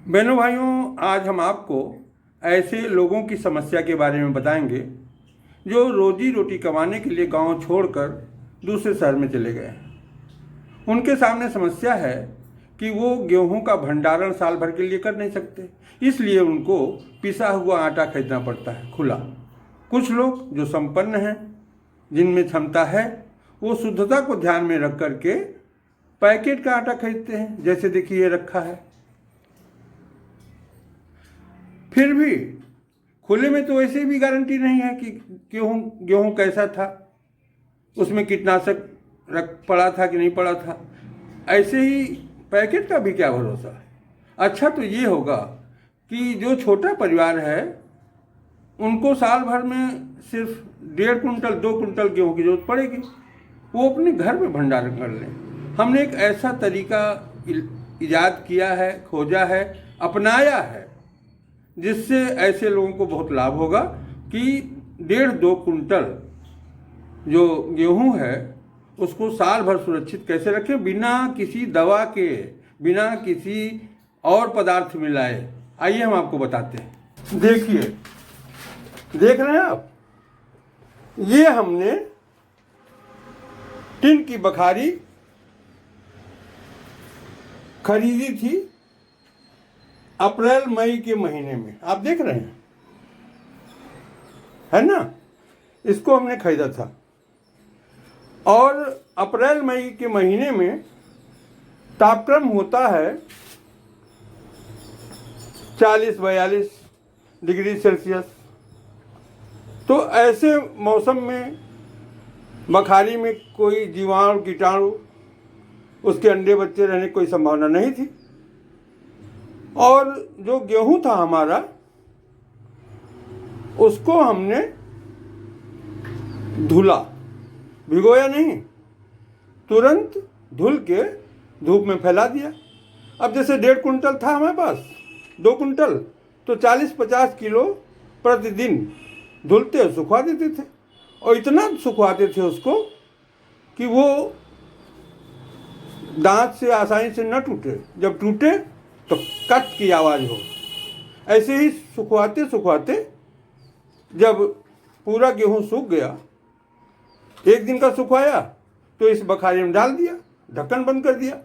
बहनों भाइयों, आज हम आपको ऐसे लोगों की समस्या के बारे में बताएंगे जो रोजी रोटी कमाने के लिए गांव छोड़कर दूसरे शहर में चले गए। उनके सामने समस्या है कि वो गेहूं का भंडारण साल भर के लिए कर नहीं सकते, इसलिए उनको पिसा हुआ आटा खरीदना पड़ता है खुला। कुछ लोग जो संपन्न हैं, जिनमें क्षमता है, वो शुद्धता को ध्यान में रख करके पैकेट का आटा खरीदते हैं, जैसे देखिए ये रखा है। फिर भी खुले में तो ऐसे भी गारंटी नहीं है कि गेहूँ कैसा था, उसमें कीटनाशक पड़ा था कि नहीं पड़ा था। ऐसे ही पैकेट का भी क्या भरोसा। अच्छा तो ये होगा कि जो छोटा परिवार है उनको साल भर में सिर्फ 1.5 कुंटल 2 कुंटल गेहूँ की जरूरत पड़ेगी, वो अपने घर में भंडारण कर लें। हमने एक ऐसा तरीका इजाद किया है, खोजा है, अपनाया है, जिससे ऐसे लोगों को बहुत लाभ होगा कि 1.5-2 कुंटल जो गेहूं है उसको साल भर सुरक्षित कैसे रखें, बिना किसी दवा के, बिना किसी और पदार्थ मिलाए। आइए हम आपको बताते हैं। देखिए, देख रहे हैं आप, ये हमने टिन की बखारी खरीदी थी अप्रैल मई के महीने में। आप देख रहे हैं, है ना। इसको हमने खरीदा था और अप्रैल मई के महीने में तापक्रम होता है 40-42 डिग्री सेल्सियस। तो ऐसे मौसम में बखारी में कोई जीवाणु कीटाणु, उसके अंडे बच्चे रहने की कोई संभावना नहीं थी। और जो गेहूं था हमारा, उसको हमने धुला, भिगोया नहीं, तुरंत धुल के धूप में फैला दिया। अब जैसे 1.5 कुंटल था हमारे पास, 2 कुंटल, तो 40-50 किलो प्रतिदिन धुलते और सुखवा देते थे। और इतना सुखवाते थे उसको कि वो दांत से आसानी से न टूटे, जब टूटे तो कट की आवाज़ हो। ऐसे ही सुखवाते सुखवाते जब पूरा गेहूं सूख गया, एक दिन का सुखवाया तो इस बखारी में डाल दिया, ढक्कन बंद कर दिया।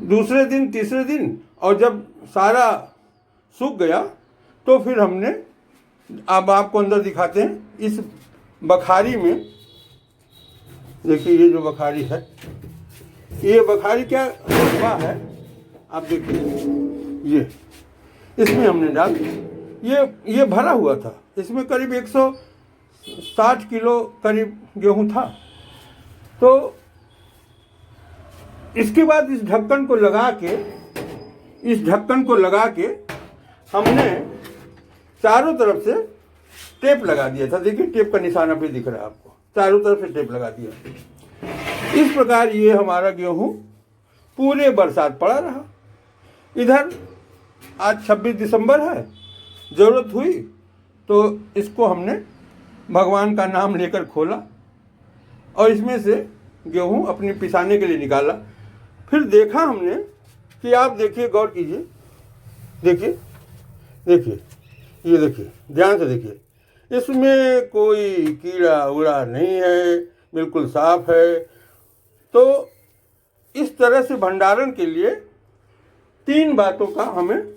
दूसरे दिन, तीसरे दिन, और जब सारा सूख गया तो फिर हमने, अब आपको अंदर दिखाते हैं, इस बखारी में देखिए, ये जो बखारी है, ये बखारी क्या हुआ है आप देखिए, ये इसमें हमने डाल, ये भरा हुआ था। इसमें करीब 160 किलो करीब गेहूं था। तो इसके बाद इस ढक्कन को लगा के हमने चारों तरफ से टेप लगा दिया था। देखिए, टेप का निशान अभी दिख रहा है आपको, चारों तरफ से टेप लगा दिया। इस प्रकार ये हमारा गेहूं पूरे बरसात पड़ा रहा। इधर आज 26 दिसंबर है, ज़रूरत हुई तो इसको हमने भगवान का नाम लेकर खोला और इसमें से गेहूं अपने पिसाने के लिए निकाला। फिर देखा हमने कि, आप देखिए, गौर कीजिए, देखिए देखिए, ये देखिए, ध्यान से देखिए, इसमें कोई कीड़ा उड़ा नहीं है, बिल्कुल साफ है। तो इस तरह से भंडारण के लिए 3 बातों का हमें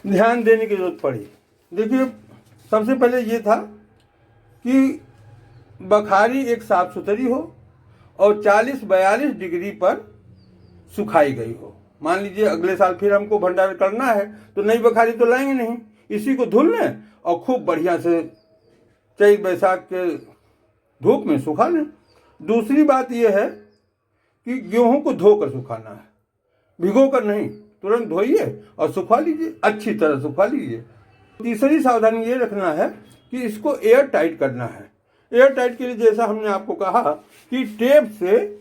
ध्यान देने की जरूरत पड़ी। देखिए, सबसे पहले ये था कि बखारी एक साफ सुथरी हो और 40-42 डिग्री पर सुखाई गई हो। मान लीजिए अगले साल फिर हमको भंडारण करना है तो नई बखारी तो लाएंगे नहीं, इसी को धुल लें और खूब बढ़िया से चैत बैसाख के धूप में सुखा लें। दूसरी बात यह है कि गेहूं को धोकर सुखाना है, भिगो कर नहीं, तुरंत धोइए और सुखा लीजिए, अच्छी तरह सुखा लीजिए। तीसरी सावधानी ये रखना है कि इसको एयर टाइट करना है। एयर टाइट के लिए जैसा हमने आपको कहा कि टेप से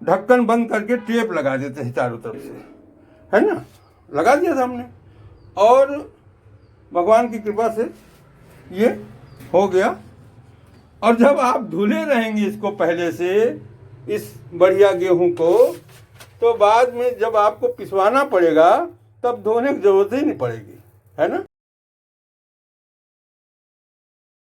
ढक्कन बंद करके टेप लगा देते हैं चारों तरफ से, है ना, लगा दिया था हमने, और भगवान की कृपा से ये हो गया। और जब आप धुले रहेंगे इसको पहले से, इस बढ़िया गेहूं को, तो बाद में जब आपको पिसवाना पड़ेगा तब धोने की जरूरत ही नहीं पड़ेगी, है ना।